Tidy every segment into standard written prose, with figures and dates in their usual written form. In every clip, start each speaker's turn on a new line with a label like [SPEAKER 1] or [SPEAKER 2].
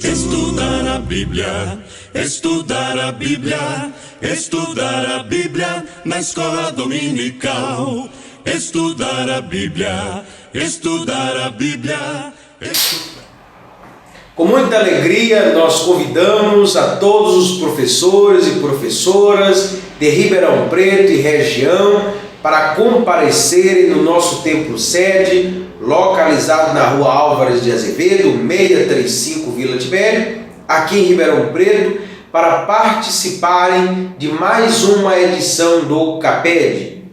[SPEAKER 1] Estudar a Bíblia, estudar a Bíblia, estudar a Bíblia na escola dominical. Estudar a Bíblia, estudar a Bíblia.
[SPEAKER 2] Com muita alegria, nós convidamos a todos os professores e professoras de Ribeirão Preto e região para comparecerem no nosso templo sede, localizado na Rua Álvares de Azevedo, 635 Vila Tibério, aqui em Ribeirão Preto, para participarem de mais uma edição do CAPED,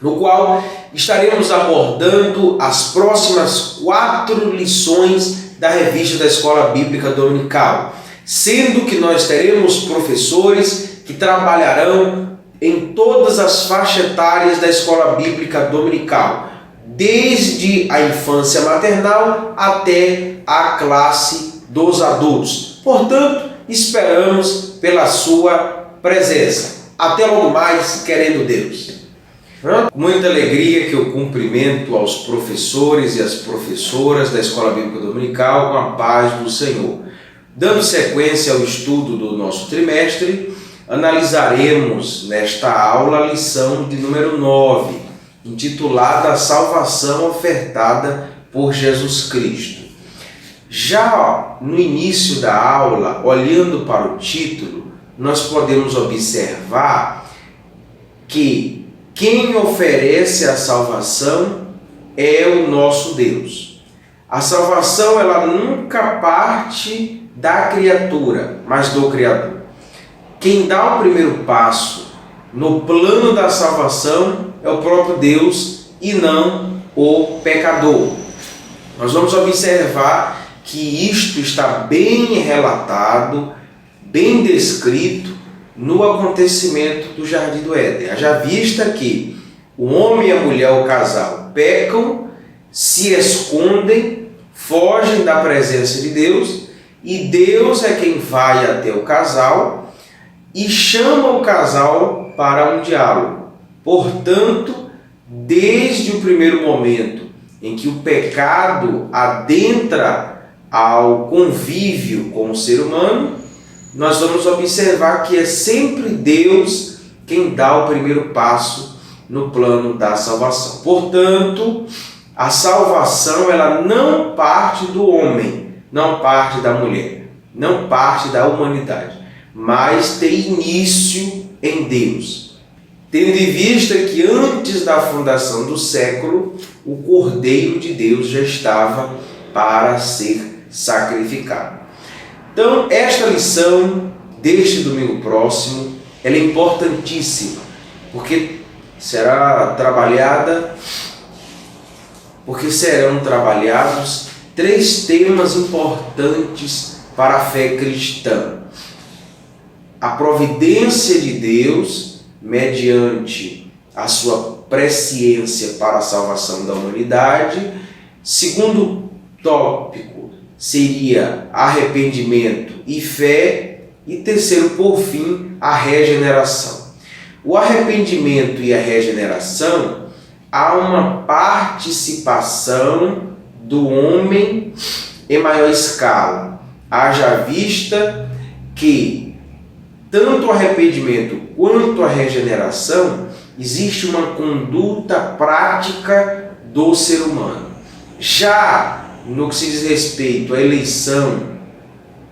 [SPEAKER 2] no qual estaremos abordando as próximas 4 lições da revista da Escola Bíblica Dominical, sendo que nós teremos professores que trabalharão em todas as faixas etárias da Escola Bíblica Dominical, desde a infância maternal até a classe dos adultos. Portanto, esperamos pela sua presença. Até logo mais, querendo Deus. Com muita alegria que eu cumprimento aos professores e às professoras da Escola Bíblica Dominical com a paz do Senhor. Dando sequência ao estudo do nosso trimestre, analisaremos nesta aula a lição de número 9, intitulada A Salvação Ofertada por Jesus Cristo. Já no início da aula, olhando para o título, nós podemos observar que quem oferece a salvação é o nosso Deus. A salvação, ela nunca parte da criatura, mas do Criador. Quem dá o primeiro passo no plano da salvação é o próprio Deus e não o pecador. Nós vamos observar que isto está bem relatado, bem descrito no acontecimento do Jardim do Éden. Haja vista que o homem e a mulher, o casal, pecam, se escondem, fogem da presença de Deus, e Deus é quem vai até o casal e chama o casal para um diálogo. Portanto, desde o primeiro momento em que o pecado adentra ao convívio com o ser humano, nós vamos observar que é sempre Deus quem dá o primeiro passo no plano da salvação. Portanto, a salvação, ela não parte do homem, não parte da mulher, não parte da humanidade, mas tem início em Deus. Tendo em vista que antes da fundação do século, o Cordeiro de Deus já estava para ser sacrificado. Então, esta lição deste domingo próximo, ela é importantíssima, porque serão trabalhados 3 temas importantes para a fé cristã. A providência de Deus, mediante a sua presciência para a salvação da humanidade. Segundo tópico seria arrependimento e fé. E terceiro, por fim, a regeneração. O arrependimento e a regeneração, há uma participação do homem em maior escala. Haja vista que tanto o arrependimento quanto a regeneração existe uma conduta prática do ser humano. Já no que se diz respeito à eleição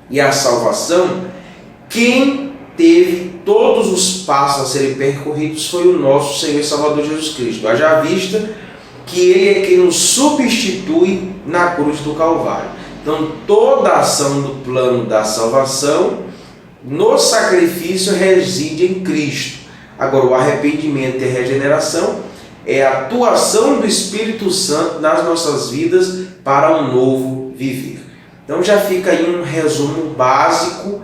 [SPEAKER 2] e à salvação, quem teve todos os passos a serem percorridos foi o nosso Senhor e Salvador Jesus Cristo. Haja vista que Ele é quem nos substitui na cruz do Calvário. Então, toda a ação do plano da salvação no sacrifício reside em Cristo. Agora, o arrependimento e a regeneração é a atuação do Espírito Santo nas nossas vidas para um novo viver. Então já fica aí um resumo básico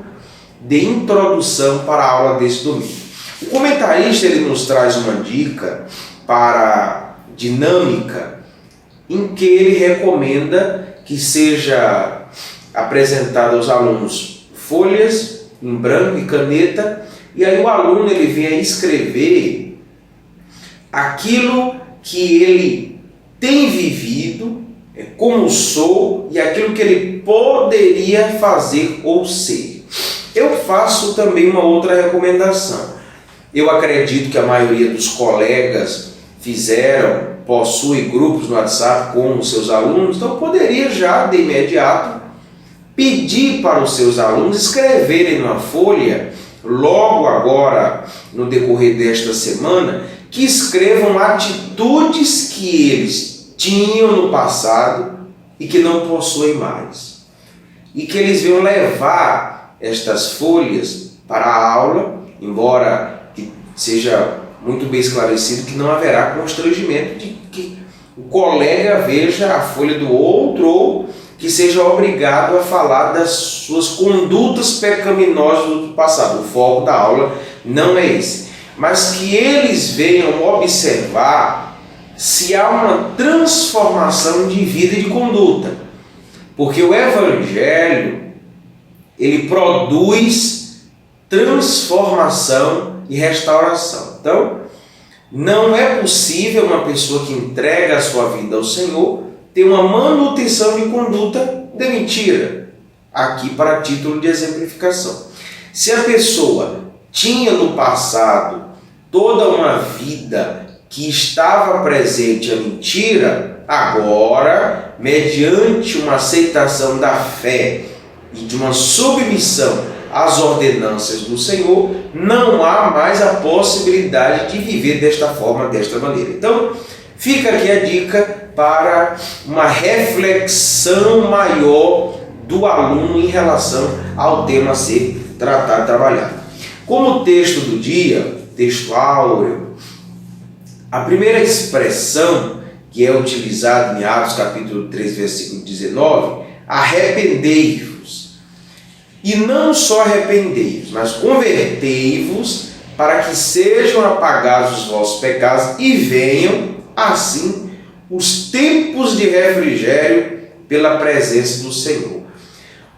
[SPEAKER 2] de introdução para a aula desse domingo. O comentarista ele nos traz uma dica para dinâmica em que ele recomenda que seja apresentado aos alunos folhas em branco e caneta, e aí o aluno ele vem a escrever aquilo que ele tem vivido, como sou e aquilo que ele poderia fazer ou ser. Eu faço também uma outra recomendação. Eu acredito que a maioria dos colegas possuem grupos no WhatsApp com os seus alunos, então poderia já de imediato pedir para os seus alunos escreverem numa folha, logo agora no decorrer desta semana, que escrevam atitudes que eles tinham no passado e que não possuem mais. E que eles venham levar estas folhas para a aula, embora que seja muito bem esclarecido que não haverá constrangimento de que o colega veja a folha do outro ou que seja obrigado a falar das suas condutas pecaminosas do passado. O foco da aula não é esse. Mas que eles venham observar se há uma transformação de vida e de conduta. Porque o Evangelho, ele produz transformação e restauração. Então, não é possível uma pessoa que entrega a sua vida ao Senhor ter uma manutenção de conduta de mentira. Aqui para título de exemplificação. Se a pessoa tinha no passado toda uma vida que estava presente a mentira, agora, mediante uma aceitação da fé e de uma submissão às ordenanças do Senhor, não há mais a possibilidade de viver desta forma, desta maneira. Então, fica aqui a dica para uma reflexão maior do aluno em relação ao tema a ser tratado, trabalhado. Como texto do dia, texto áureo, a primeira expressão que é utilizada em Atos capítulo 3, versículo 19, arrependei-vos. E não só arrependei-vos, mas convertei-vos para que sejam apagados os vossos pecados e venham, assim, os tempos de refrigério pela presença do Senhor.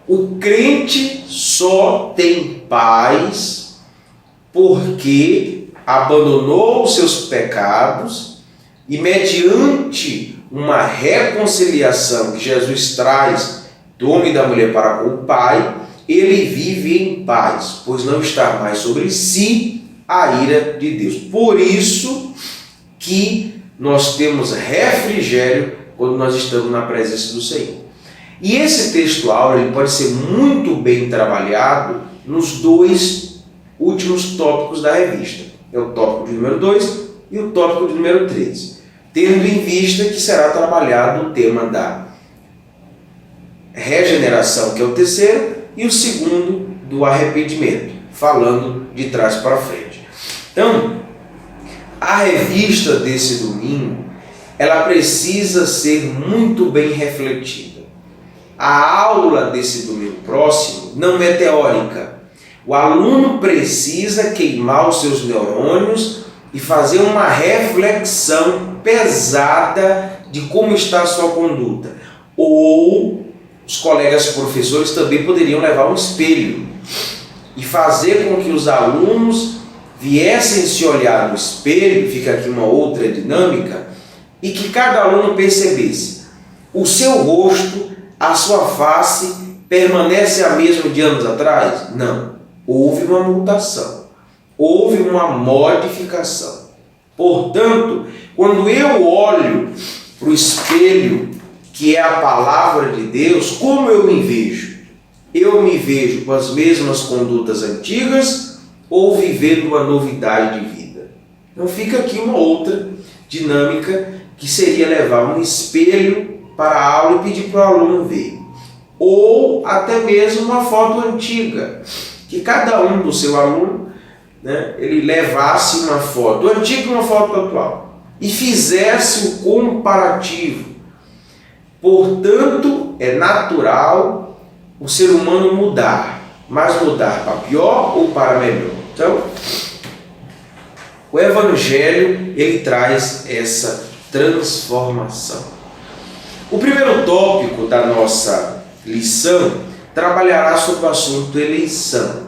[SPEAKER 2] O crente só tem paz porque abandonou os seus pecados e, mediante uma reconciliação que Jesus traz do homem e da mulher para com o Pai, ele vive em paz, pois não está mais sobre si a ira de Deus. Por isso que nós temos refrigério quando nós estamos na presença do Senhor. E esse texto áureo ele pode ser muito bem trabalhado nos dois últimos tópicos da revista. É o tópico de número 2 e o tópico de número 3. Tendo em vista que será trabalhado o tema da regeneração, que é o terceiro, e o segundo do arrependimento, falando de trás para frente. Então, a revista desse domingo, ela precisa ser muito bem refletida. A aula desse domingo próximo não é teórica. O aluno precisa queimar os seus neurônios e fazer uma reflexão pesada de como está a sua conduta. Ou os colegas professores também poderiam levar um espelho e fazer com que os alunos viessem se olhar no espelho, fica aqui uma outra dinâmica, e que cada aluno percebesse o seu rosto, a sua face permanece a mesma de anos atrás? Não. Houve uma mutação, houve uma modificação. Portanto, quando eu olho para o espelho, que é a palavra de Deus, como eu me vejo? Eu me vejo com as mesmas condutas antigas ou vivendo uma novidade de vida? Então fica aqui uma outra dinâmica que seria levar um espelho para a aula e pedir para o aluno ver. Ou até mesmo uma foto antiga, que cada um do seu aluno, ele levasse uma foto antiga e uma foto atual e fizesse o comparativo. Portanto, é natural o ser humano mudar, mas mudar para pior ou para melhor. Então, o Evangelho, ele traz essa transformação. O primeiro tópico da nossa lição trabalhará sobre o assunto eleição.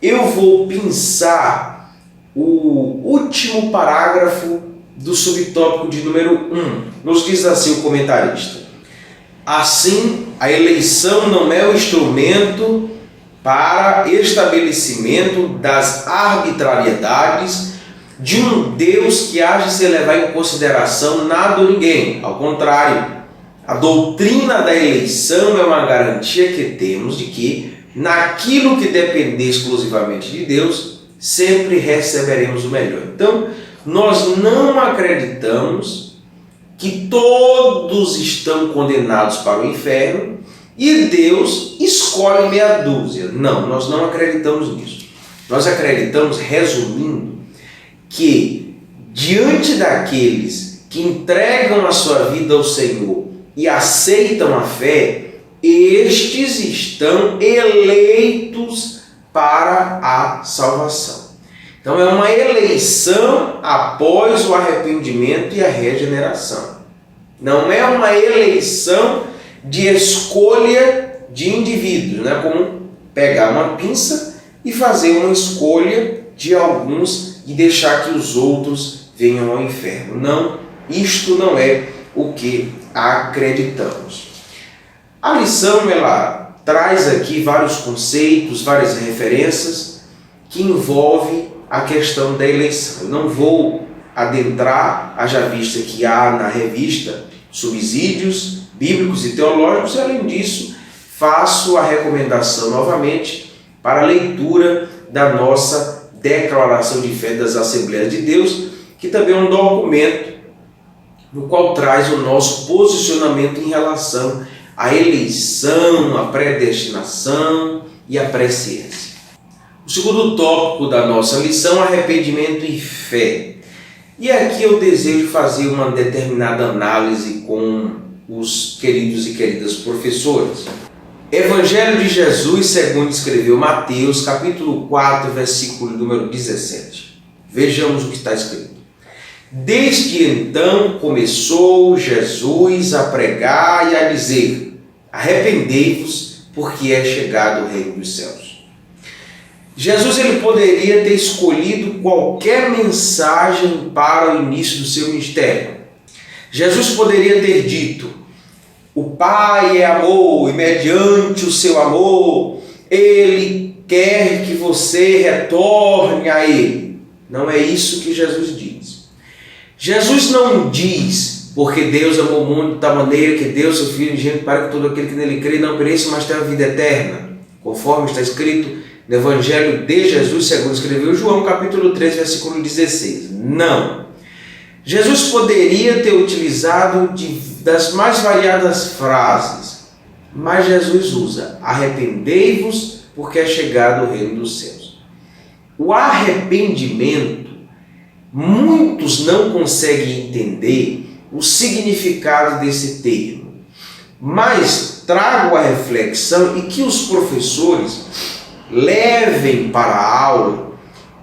[SPEAKER 2] Eu vou pensar o último parágrafo do subtópico de número 1. Nos diz assim o comentarista: assim, a eleição não é o instrumento para estabelecimento das arbitrariedades de um Deus que age sem levar em consideração nada ou ninguém. Ao contrário, a doutrina da eleição é uma garantia que temos de que, naquilo que depender exclusivamente de Deus, sempre receberemos o melhor. Então, nós não acreditamos que todos estão condenados para o inferno e Deus escolhe meia dúzia. Não, nós não acreditamos nisso. Nós acreditamos, resumindo, que diante daqueles que entregam a sua vida ao Senhor e aceitam a fé, estes estão eleitos para a salvação. Então é uma eleição após o arrependimento e a regeneração. Não é uma eleição de escolha de indivíduos, não é como pegar uma pinça e fazer uma escolha de alguns e deixar que os outros venham ao inferno. Não, isto não é o que acreditamos. A lição ela traz aqui vários conceitos, várias referências que envolvem a questão da eleição. Eu não vou adentrar, haja vista que há na revista subsídios bíblicos e teológicos, e além disso faço a recomendação novamente para a leitura da nossa Declaração de Fé das Assembleias de Deus, que também é um documento no qual traz o nosso posicionamento em relação à eleição, à predestinação e à presciência. O segundo tópico da nossa lição, arrependimento e fé. E aqui eu desejo fazer uma determinada análise com os queridos e queridas professores. Evangelho de Jesus, segundo escreveu Mateus, capítulo 4, versículo número 17. Vejamos o que está escrito. Desde então começou Jesus a pregar e a dizer: arrependei-vos, porque é chegado o reino dos céus. Jesus ele poderia ter escolhido qualquer mensagem para o início do seu ministério. Jesus poderia ter dito: o Pai é amor e mediante o seu amor Ele quer que você retorne a Ele. Não é isso que Jesus diz. Jesus não diz: porque Deus amou o mundo de tal maneira que deu seu Filho unigênito para que todo aquele que nele crê não pereça, mas tenha a vida eterna, conforme está escrito no Evangelho de Jesus, segundo escreveu João, capítulo 3, versículo 16. Não. Jesus poderia ter utilizado das mais variadas frases, mas Jesus usa: arrependei-vos, porque é chegado o reino dos céus. O arrependimento, muitos não conseguem entender o significado desse termo, mas trago a reflexão e que os professores levem para a aula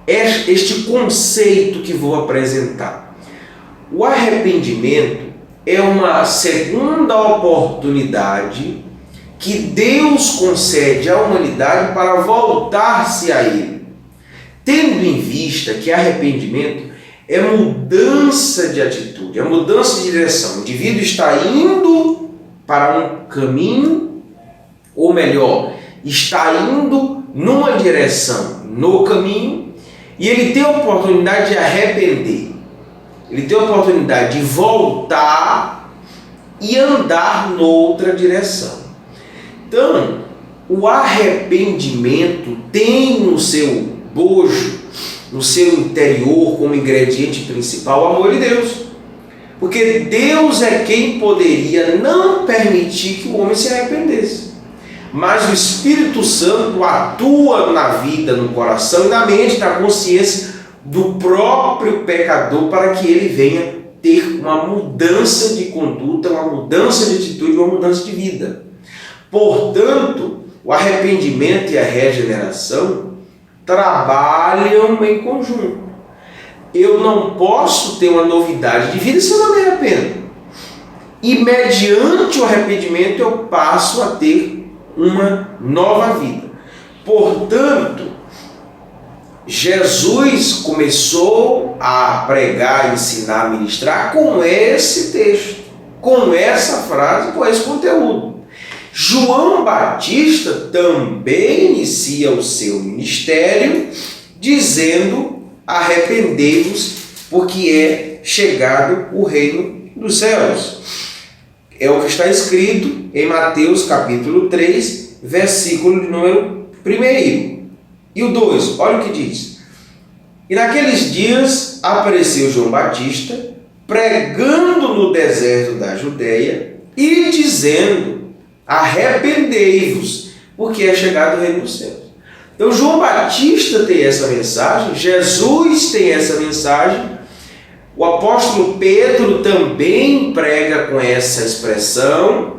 [SPEAKER 2] este conceito que vou apresentar. O arrependimento é uma segunda oportunidade que Deus concede à humanidade para voltar-se a Ele, tendo em vista que arrependimento é mudança de atitude, é mudança de direção. O indivíduo está indo para um caminho, ou melhor, está indo numa direção no caminho, e ele tem a oportunidade de arrepender. Ele tem a oportunidade de voltar e andar noutra direção. Então, o arrependimento tem no seu bojo, no seu interior, como ingrediente principal, o amor de Deus. Porque Deus é quem poderia não permitir que o homem se arrependesse. Mas o Espírito Santo atua na vida, no coração e na mente, na consciência do próprio pecador, para que ele venha ter uma mudança de conduta, uma mudança de atitude, uma mudança de vida. Portanto, o arrependimento e a regeneração trabalham em conjunto. Eu não posso ter uma novidade de vida se eu não me arrependo. E mediante o arrependimento eu passo a ter uma nova vida. Portanto, Jesus começou a pregar, ensinar, ministrar com esse texto, com essa frase, com esse conteúdo. João Batista também inicia o seu ministério dizendo: arrependei-vos, porque é chegado o reino dos céus. É o que está escrito em Mateus capítulo 3, versículo de número 1. E o 2, olha o que diz. E naqueles dias apareceu João Batista, pregando no deserto da Judéia e dizendo: arrependei-vos, porque é chegado o reino dos céus. Então João Batista tem essa mensagem, Jesus tem essa mensagem, o apóstolo Pedro também prega com essa expressão,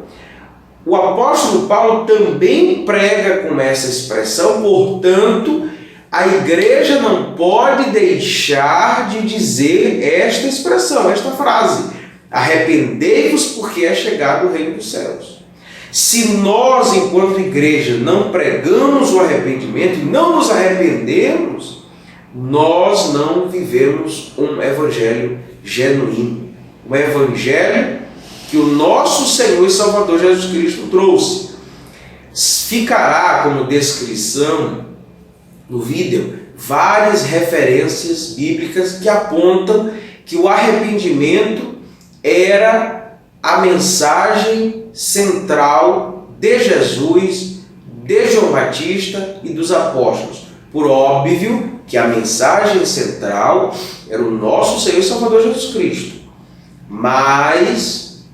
[SPEAKER 2] o apóstolo Paulo também prega com essa expressão, portanto, a igreja não pode deixar de dizer esta expressão, esta frase: arrependei-vos, porque é chegado o reino dos céus. Se nós, enquanto igreja, não pregamos o arrependimento e não nos arrependemos, nós não vivemos um evangelho genuíno, um evangelho que o nosso Senhor e Salvador Jesus Cristo trouxe. Ficará como descrição no vídeo várias referências bíblicas que apontam que o arrependimento era a mensagem central de Jesus, de João Batista e dos apóstolos. Por óbvio que a mensagem central era o nosso Senhor e Salvador Jesus Cristo. Mas,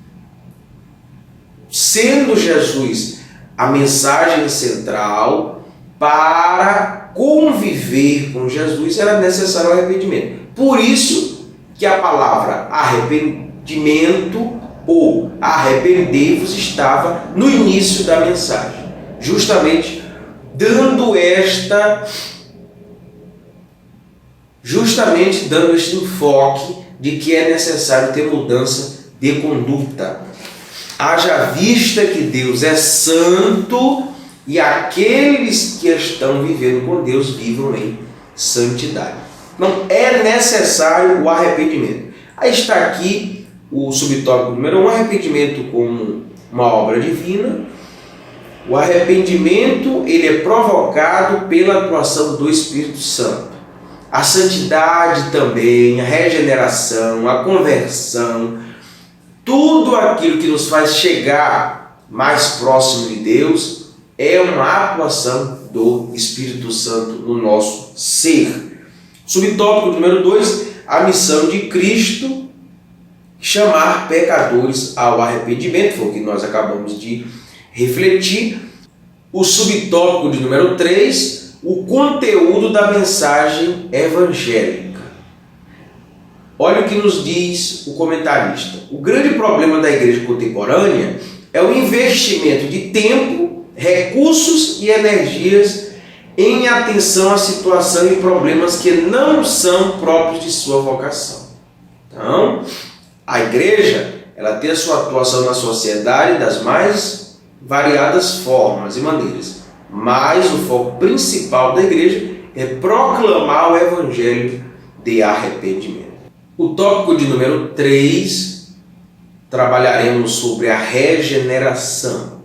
[SPEAKER 2] sendo Jesus a mensagem central, para conviver com Jesus era necessário o arrependimento. Por isso que a palavra arrependimento ou arrependei-vos estava no início da mensagem, justamente dando este enfoque de que é necessário ter mudança de conduta. Haja vista que Deus é santo e aqueles que estão vivendo com Deus vivam em santidade. Não é necessário o arrependimento. Aí está aqui o subtópico número 1, arrependimento como uma obra divina. O arrependimento ele é provocado pela atuação do Espírito Santo. A santidade também, a regeneração, a conversão, tudo aquilo que nos faz chegar mais próximo de Deus é uma atuação do Espírito Santo no nosso ser. Subtópico número 2, a missão de Cristo, chamar pecadores ao arrependimento, foi o que nós acabamos de refletir. O subtópico de número 3, o conteúdo da mensagem evangélica. Olha o que nos diz o comentarista. O grande problema da igreja contemporânea é o investimento de tempo, recursos e energias em atenção à situação e problemas que não são próprios de sua vocação. Então, a igreja ela tem a sua atuação na sociedade das mais variadas formas e maneiras, mas o foco principal da igreja é proclamar o evangelho de arrependimento. O tópico de número 3, trabalharemos sobre a regeneração.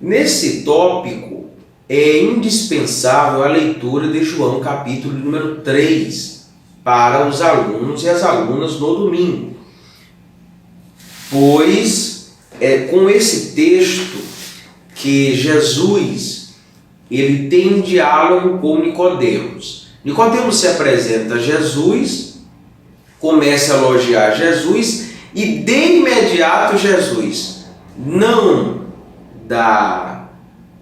[SPEAKER 2] Nesse tópico é indispensável a leitura de João capítulo número 3 para os alunos e as alunas no domingo, pois é com esse texto que Jesus ele tem um diálogo com Nicodemos. Nicodemos se apresenta a Jesus, começa a elogiar Jesus e de imediato Jesus não dá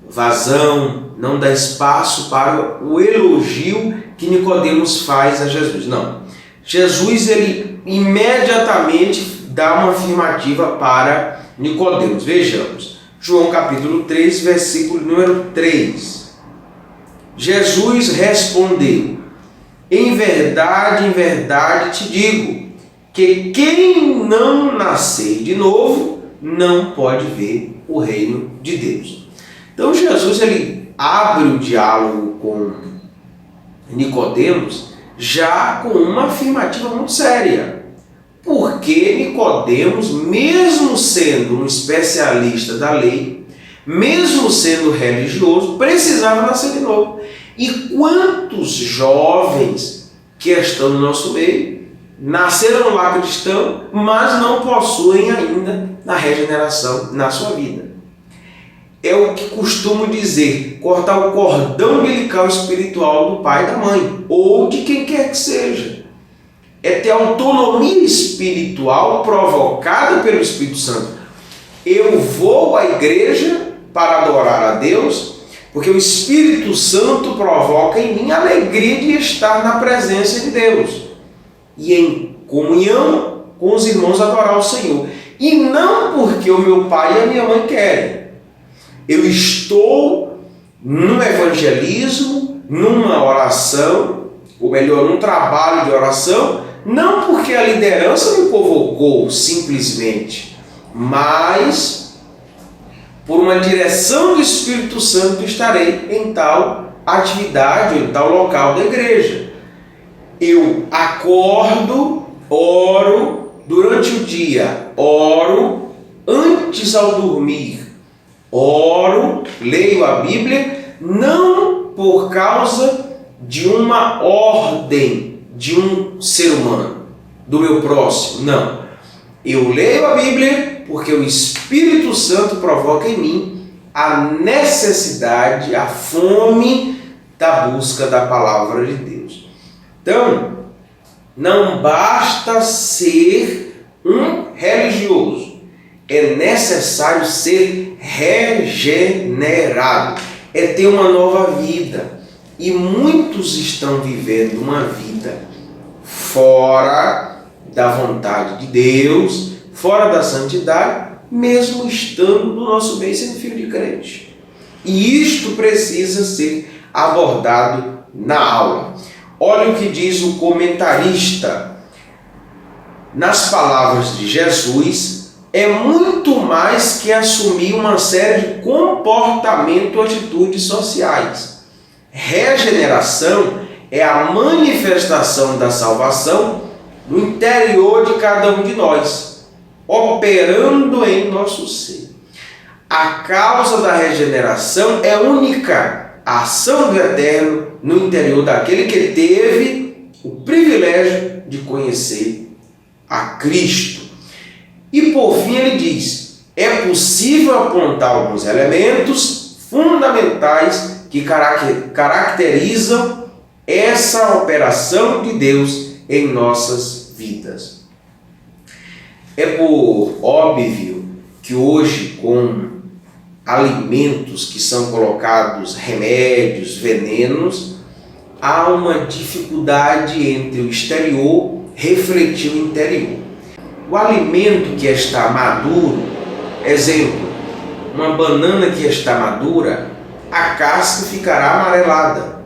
[SPEAKER 2] vazão, não dá espaço para o elogio que Nicodemos faz a Jesus. Não. Jesus ele imediatamente dá uma afirmativa para Nicodemos. Vejamos. João capítulo 3, versículo número 3. Jesus respondeu: em verdade te digo, que quem não nascer de novo não pode ver o reino de Deus. Então Jesus ele abre o diálogo com Nicodemos já com uma afirmativa muito séria. Porque Nicodemos, mesmo sendo um especialista da lei, mesmo sendo religioso, precisava nascer de novo. E quantos jovens que estão no nosso meio nasceram lá cristãos, mas não possuem ainda a regeneração na sua vida? É o que costumo dizer, cortar o cordão umbilical espiritual do pai e da mãe, ou de quem quer que seja. É ter autonomia espiritual provocada pelo Espírito Santo. Eu vou à igreja para adorar a Deus, porque o Espírito Santo provoca em mim a alegria de estar na presença de Deus e em comunhão com os irmãos adorar o Senhor. E não porque o meu pai e a minha mãe querem. Eu estou num evangelismo, numa oração, ou melhor, num trabalho de oração, não porque a liderança me convocou simplesmente, mas por uma direção do Espírito Santo estarei em tal atividade, em tal local da igreja. Eu acordo, oro durante o dia, oro antes ao dormir, oro, leio a Bíblia, não por causa de uma ordem de um ser humano, do meu próximo, não. Eu leio a Bíblia porque o Espírito Santo provoca em mim a necessidade, a fome da busca da palavra de Deus. Então, não basta ser um religioso, é necessário ser regenerado, é ter uma nova vida. E muitos estão vivendo uma vida fora da vontade de Deus, fora da santidade, mesmo estando no nosso meio sendo filho de crente. E isto precisa ser abordado na aula. Olha o que diz o comentarista. Nas palavras de Jesus, é muito mais que assumir uma série de comportamentos ou atitudes sociais. Regeneração é a manifestação da salvação no interior de cada um de nós, operando em nosso ser. A causa da regeneração é única, a ação do Eterno no interior daquele que teve o privilégio de conhecer a Cristo. E por fim ele diz, é possível apontar alguns elementos fundamentais que caracterizam essa operação de Deus em nossas vidas. É por óbvio que hoje, com alimentos que são colocados remédios, venenos, há uma dificuldade entre o exterior refletir o interior. O alimento que está maduro, exemplo, uma banana que está madura, a casca ficará amarelada.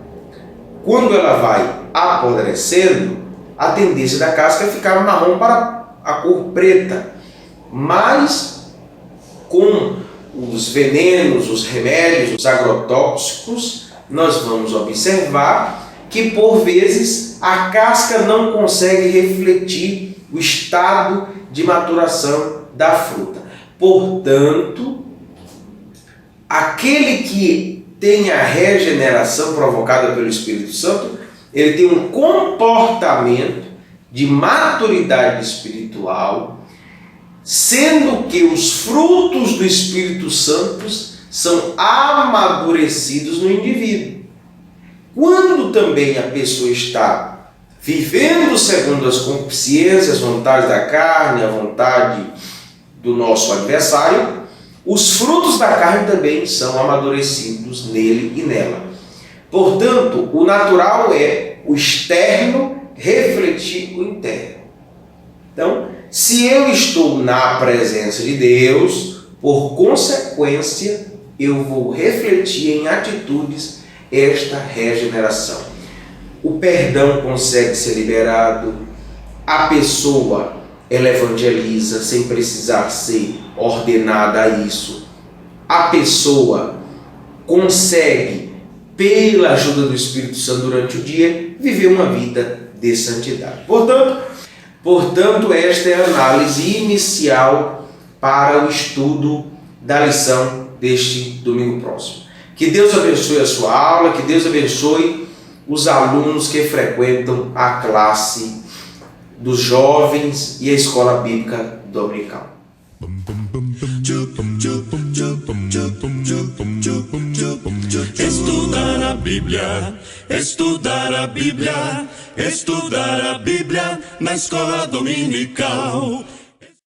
[SPEAKER 2] Quando ela vai apodrecendo, a tendência da casca é ficar marrom para a cor preta. Mas com os venenos, os remédios, os agrotóxicos, nós vamos observar que por vezes a casca não consegue refletir o estado de maturação da fruta. Portanto, aquele que tem a regeneração provocada pelo Espírito Santo, ele tem um comportamento de maturidade espiritual, sendo que os frutos do Espírito Santo são amadurecidos no indivíduo. Quando também a pessoa está vivendo segundo as concupiscências, as vontades da carne, a vontade do nosso adversário, os frutos da carne também são amadurecidos nele e nela. Portanto, o natural é o externo refletir o interno. Então, se eu estou na presença de Deus, por consequência, eu vou refletir em atitudes esta regeneração. O perdão consegue ser liberado, a pessoa ela evangeliza sem precisar ser ordenada a isso. A pessoa consegue pela ajuda do Espírito Santo durante o dia, viver uma vida de santidade. Portanto, esta é a análise inicial para o estudo da lição deste domingo próximo. Que Deus abençoe a sua aula, que Deus abençoe os alunos que frequentam a classe dos jovens e a escola bíblica dominical.
[SPEAKER 1] Estudar a Bíblia, estudar a Bíblia, estudar a Bíblia na escola dominical.